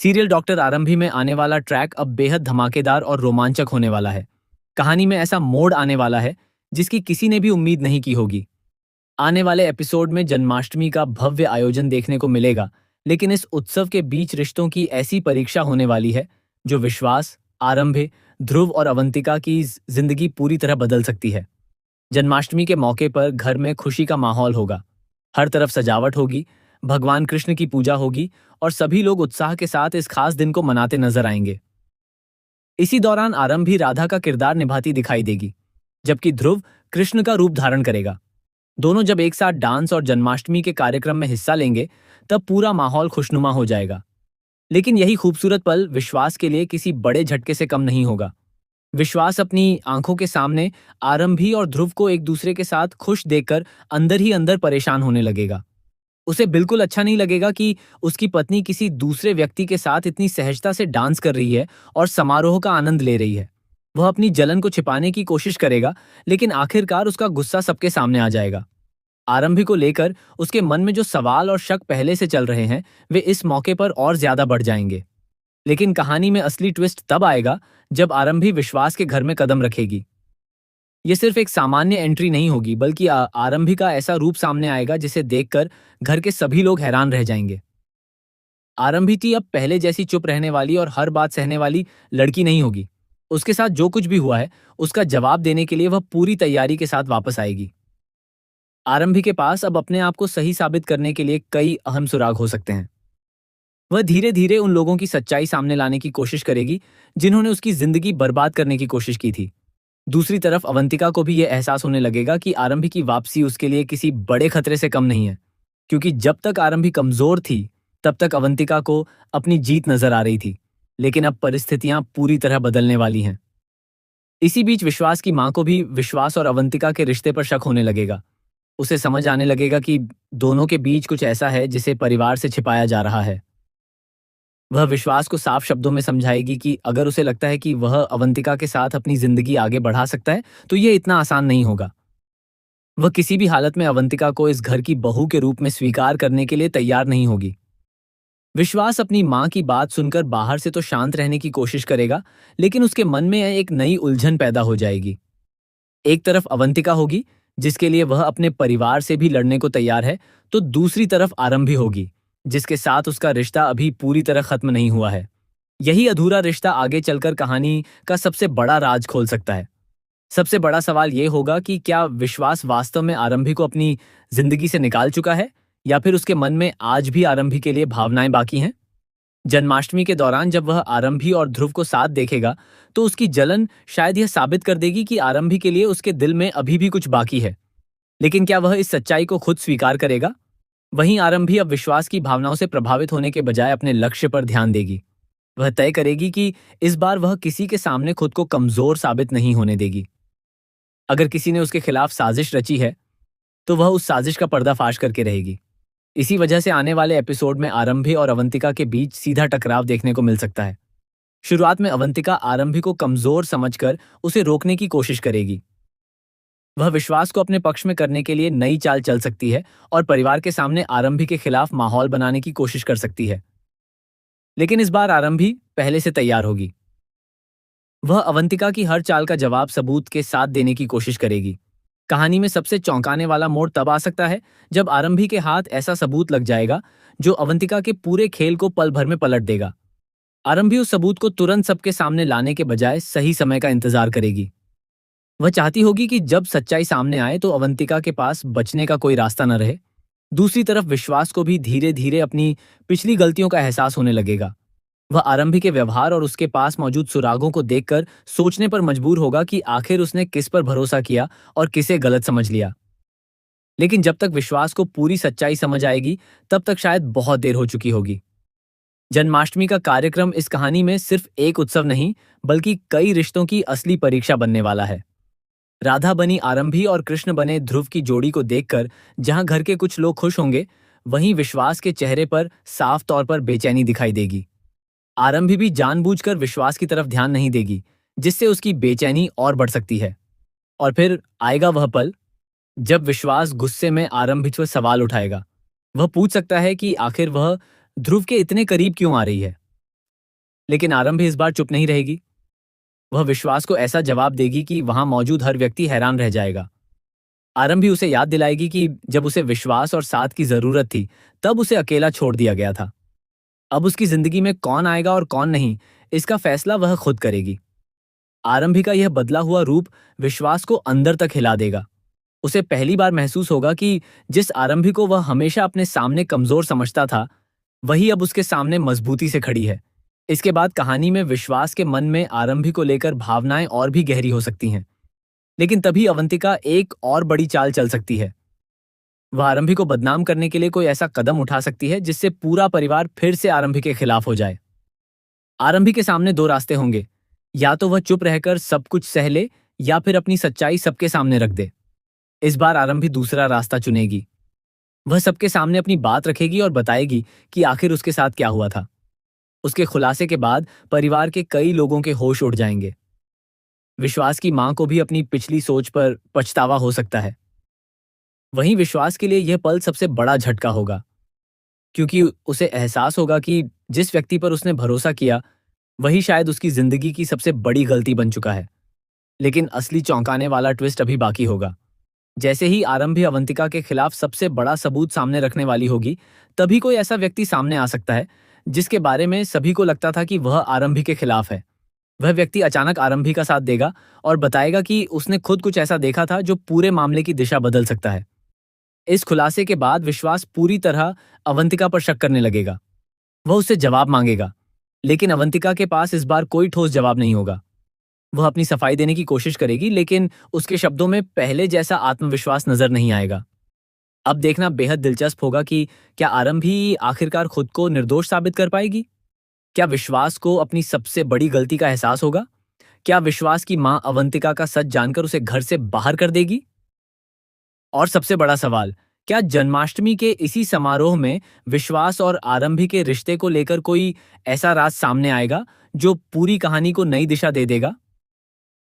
Serial doctor आरंभी में आने वाला ट्रैक अब बेहद धमाकेदार और रोमांचक होने वाला है। कहानी में ऐसा मोड़ आने वाला है जिसकी किसी ने भी उम्मीद नहीं की होगी। आने वाले एपिसोड में जन्माष्टमी का भव्य आयोजन देखने को मिलेगा, लेकिन इस उत्सव के बीच रिश्तों की ऐसी परीक्षा होने वाली है जो विश्वास, आरंभे, ध्रुव और अवंतिका की जिंदगी पूरी तरह बदल सकती है। जन्माष्टमी के मौके पर घर में खुशी का माहौल होगा। हर तरफ सजावट होगी, भगवान कृष्ण की पूजा होगी और सभी लोग उत्साह के साथ इस खास दिन को मनाते नजर आएंगे। इसी दौरान आरंभी राधा का किरदार निभाती दिखाई देगी, जबकि ध्रुव कृष्ण का रूप धारण करेगा। दोनों जब एक साथ डांस और जन्माष्टमी के कार्यक्रम में हिस्सा लेंगे, तब पूरा माहौल खुशनुमा हो जाएगा। लेकिन यही खूबसूरत पल विश्वास के लिए किसी बड़े झटके से कम नहीं होगा। विश्वास अपनी आंखों के सामने आरंभी और ध्रुव को एक दूसरे के साथ खुश देखकर अंदर ही अंदर परेशान होने लगेगा। उसे बिल्कुल अच्छा नहीं लगेगा कि उसकी पत्नी किसी दूसरे व्यक्ति के साथ इतनी सहजता से डांस कर रही है और समारोह का आनंद ले रही है। वह अपनी जलन को छिपाने की कोशिश करेगा, लेकिन आखिरकार उसका गुस्सा सबके सामने आ जाएगा। आरंभी को लेकर उसके मन में जो सवाल और शक पहले से चल रहे हैं, वे इस मौके पर और ज्यादा बढ़ जाएंगे। लेकिन कहानी में असली ट्विस्ट तब आएगा जब आरंभी विश्वास के घर में कदम रखेगी। ये सिर्फ एक सामान्य एंट्री नहीं होगी, बल्कि आरंभी का ऐसा रूप सामने आएगा जिसे देखकर घर के सभी लोग हैरान रह जाएंगे। आरंभी थी अब पहले जैसी चुप रहने वाली और हर बात सहने वाली लड़की नहीं होगी। उसके साथ जो कुछ भी हुआ है, उसका जवाब देने के लिए वह पूरी तैयारी के साथ वापस आएगी। आरंभी के पास अब अपने आप को सही साबित करने के लिए कई अहम सुराग हो सकते हैं। वह धीरे धीरे उन लोगों की सच्चाई सामने लाने की कोशिश करेगी जिन्होंने उसकी जिंदगी बर्बाद करने की कोशिश की थी। दूसरी तरफ अवंतिका को भी यह एहसास होने लगेगा कि आरंभी की वापसी उसके लिए किसी बड़े खतरे से कम नहीं है, क्योंकि जब तक आरंभी कमजोर थी, तब तक अवंतिका को अपनी जीत नजर आ रही थी। लेकिन अब परिस्थितियां पूरी तरह बदलने वाली हैं। इसी बीच विश्वास की मां को भी विश्वास और अवंतिका के रिश्ते पर शक होने लगेगा। उसे समझ आने लगेगा कि दोनों के बीच कुछ ऐसा है जिसे परिवार से छिपाया जा रहा है। वह विश्वास को साफ शब्दों में समझाएगी कि अगर उसे लगता है कि वह अवंतिका के साथ अपनी जिंदगी आगे बढ़ा सकता है, तो यह इतना आसान नहीं होगा। वह किसी भी हालत में अवंतिका को इस घर की बहू के रूप में स्वीकार करने के लिए तैयार नहीं होगी। विश्वास अपनी मां की बात सुनकर बाहर से तो शांत रहने की कोशिश करेगा, लेकिन उसके मन में एक नई उलझन पैदा हो जाएगी। एक तरफ अवंतिका होगी, जिसके लिए वह अपने परिवार से भी लड़ने को तैयार है, तो दूसरी तरफ आरंभी होगी, जिसके साथ उसका रिश्ता अभी पूरी तरह खत्म नहीं हुआ है। यही अधूरा रिश्ता आगे चलकर कहानी का सबसे बड़ा राज खोल सकता है। सबसे बड़ा सवाल यह होगा कि क्या विश्वास वास्तव में आरंभी को अपनी जिंदगी से निकाल चुका है, या फिर उसके मन में आज भी आरंभी के लिए भावनाएं बाकी हैं। जन्माष्टमी के दौरान जब वह आरंभी और ध्रुव को साथ देखेगा, तो उसकी जलन शायद यह साबित कर देगी कि आरंभी के लिए उसके दिल में अभी भी कुछ बाकी है। लेकिन क्या वह इस सच्चाई को खुद स्वीकार करेगा? वहीं आरंभी अब विश्वास की भावनाओं से प्रभावित होने के बजाय अपने लक्ष्य पर ध्यान देगी। वह तय करेगी कि इस बार वह किसी के सामने खुद को कमजोर साबित नहीं होने देगी। अगर किसी ने उसके खिलाफ साजिश रची है, तो वह उस साजिश का पर्दाफाश करके रहेगी। इसी वजह से आने वाले एपिसोड में आरंभी और अवंतिका के बीच सीधा टकराव देखने को मिल सकता है। शुरुआत में अवंतिका आरंभी को कमजोर समझकर उसे रोकने की कोशिश करेगी। वह विश्वास को अपने पक्ष में करने के लिए नई चाल चल सकती है और परिवार के सामने आरंभी के खिलाफ माहौल बनाने की कोशिश कर सकती है। लेकिन इस बार आरंभी पहले से तैयार होगी। वह अवंतिका की हर चाल का जवाब सबूत के साथ देने की कोशिश करेगी। कहानी में सबसे चौंकाने वाला मोड़ तब आ सकता है जब आरंभी के हाथ ऐसा सबूत लग जाएगा जो अवंतिका के पूरे खेल को पल भर में पलट देगा। आरंभी उस सबूत को तुरंत सबके सामने लाने के बजाय सही समय का इंतजार करेगी। वह चाहती होगी कि जब सच्चाई सामने आए तो अवंतिका के पास बचने का कोई रास्ता न रहे। दूसरी तरफ विश्वास को भी धीरे धीरे अपनी पिछली गलतियों का एहसास होने लगेगा। वह आरंभी के व्यवहार और उसके पास मौजूद सुरागों को देखकर सोचने पर मजबूर होगा कि आखिर उसने किस पर भरोसा किया और किसे गलत समझ लिया। लेकिन जब तक विश्वास को पूरी सच्चाई समझ आएगी, तब तक शायद बहुत देर हो चुकी होगी। जन्माष्टमी का कार्यक्रम इस कहानी में सिर्फ एक उत्सव नहीं, बल्कि कई रिश्तों की असली परीक्षा बनने वाला है। राधा बनी आरंभी और कृष्ण बने ध्रुव की जोड़ी को देखकर जहां घर के कुछ लोग खुश होंगे, वहीं विश्वास के चेहरे पर साफ तौर पर बेचैनी दिखाई देगी। आरंभी भी जानबूझकर विश्वास की तरफ ध्यान नहीं देगी, जिससे उसकी बेचैनी और बढ़ सकती है। और फिर आएगा वह पल जब विश्वास गुस्से में आरंभी से सवाल उठाएगा। वह पूछ सकता है कि आखिर वह ध्रुव के इतने करीब क्यों आ रही है। लेकिन आरंभी इस बार चुप नहीं रहेगी। वह विश्वास को ऐसा जवाब देगी कि वहां मौजूद हर व्यक्ति हैरान रह जाएगा। आरंभी उसे याद दिलाएगी कि जब उसे विश्वास और साथ की जरूरत थी, तब उसे अकेला छोड़ दिया गया था। अब उसकी जिंदगी में कौन आएगा और कौन नहीं, इसका फैसला वह खुद करेगी। आरंभी का यह बदला हुआ रूप विश्वास को अंदर तक हिला देगा। उसे पहली बार महसूस होगा कि जिस आरंभी को वह हमेशा अपने सामने कमजोर समझता था, वही अब उसके सामने मजबूती से खड़ी है। इसके बाद कहानी में विश्वास के मन में आरंभी को लेकर भावनाएं और भी गहरी हो सकती हैं। लेकिन तभी अवंतिका एक और बड़ी चाल चल सकती है। वह आरंभी को बदनाम करने के लिए कोई ऐसा कदम उठा सकती है जिससे पूरा परिवार फिर से आरंभी के खिलाफ हो जाए। आरंभी के सामने दो रास्ते होंगे, या तो वह चुप रहकर सब कुछ सह ले या फिर अपनी सच्चाई सबके सामने रख दे। इस बार आरंभी दूसरा रास्ता चुनेगी। वह सबके सामने अपनी बात रखेगी और बताएगी कि आखिर उसके साथ क्या हुआ था। उसके खुलासे के बाद परिवार के कई लोगों के होश उड़ जाएंगे। विश्वास की मां को भी अपनी पिछली सोच पर पछतावा हो सकता है। वहीं विश्वास के लिए यह पल सबसे बड़ा झटका होगा, क्योंकि उसे एहसास होगा कि जिस व्यक्ति पर उसने भरोसा किया, वही शायद उसकी जिंदगी की सबसे बड़ी गलती बन चुका है। लेकिन असली चौंकाने वाला ट्विस्ट अभी बाकी होगा। जैसे ही आरंभी अवंतिका के खिलाफ सबसे बड़ा सबूत सामने रखने वाली होगी, तभी कोई ऐसा व्यक्ति सामने आ सकता है जिसके बारे में सभी को लगता था कि वह आरंभी के खिलाफ है। वह व्यक्ति अचानक आरंभी का साथ देगा और बताएगा कि उसने खुद कुछ ऐसा देखा था जो पूरे मामले की दिशा बदल सकता है। इस खुलासे के बाद विश्वास पूरी तरह अवंतिका पर शक करने लगेगा। वह उससे जवाब मांगेगा, लेकिन अवंतिका के पास इस बार कोई ठोस जवाब नहीं होगा। वह अपनी सफाई देने की कोशिश करेगी, लेकिन उसके शब्दों में पहले जैसा आत्मविश्वास नजर नहीं आएगा। अब देखना बेहद दिलचस्प होगा कि क्या आरंभी आखिरकार खुद को निर्दोष साबित कर पाएगी? क्या विश्वास को अपनी सबसे बड़ी गलती का एहसास होगा? क्या विश्वास की मां अवंतिका का सच जानकर उसे घर से बाहर कर देगी? और सबसे बड़ा सवाल, क्या जन्माष्टमी के इसी समारोह में विश्वास और आरंभी के रिश्ते को लेकर कोई ऐसा राज सामने आएगा जो पूरी कहानी को नई दिशा दे देगा?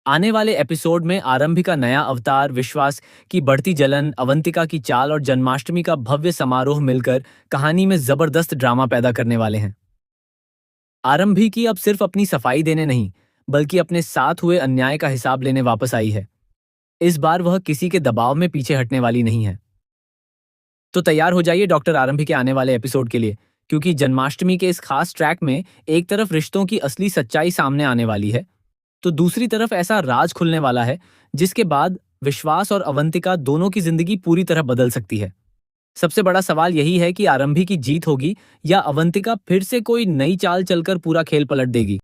आने वाले एपिसोड में आरंभी का नया अवतार, विश्वास की बढ़ती जलन, अवंतिका की चाल और जन्माष्टमी का भव्य समारोह मिलकर कहानी में जबरदस्त ड्रामा पैदा करने वाले हैं। आरंभी की अब सिर्फ अपनी सफाई देने नहीं, बल्कि अपने साथ हुए अन्याय का हिसाब लेने वापस आई है। इस बार वह किसी के दबाव में पीछे हटने वाली नहीं है। तो तैयार हो जाइए डॉक्टर आरंभी के आने वाले एपिसोड के लिए, क्योंकि जन्माष्टमी के इस खास ट्रैक में एक तरफ रिश्तों की असली सच्चाई सामने आने वाली है, तो दूसरी तरफ ऐसा राज खुलने वाला है जिसके बाद विश्वास और अवंतिका दोनों की जिंदगी पूरी तरह बदल सकती है। सबसे बड़ा सवाल यही है कि आरंभी की जीत होगी या अवंतिका फिर से कोई नई चाल चलकर पूरा खेल पलट देगी।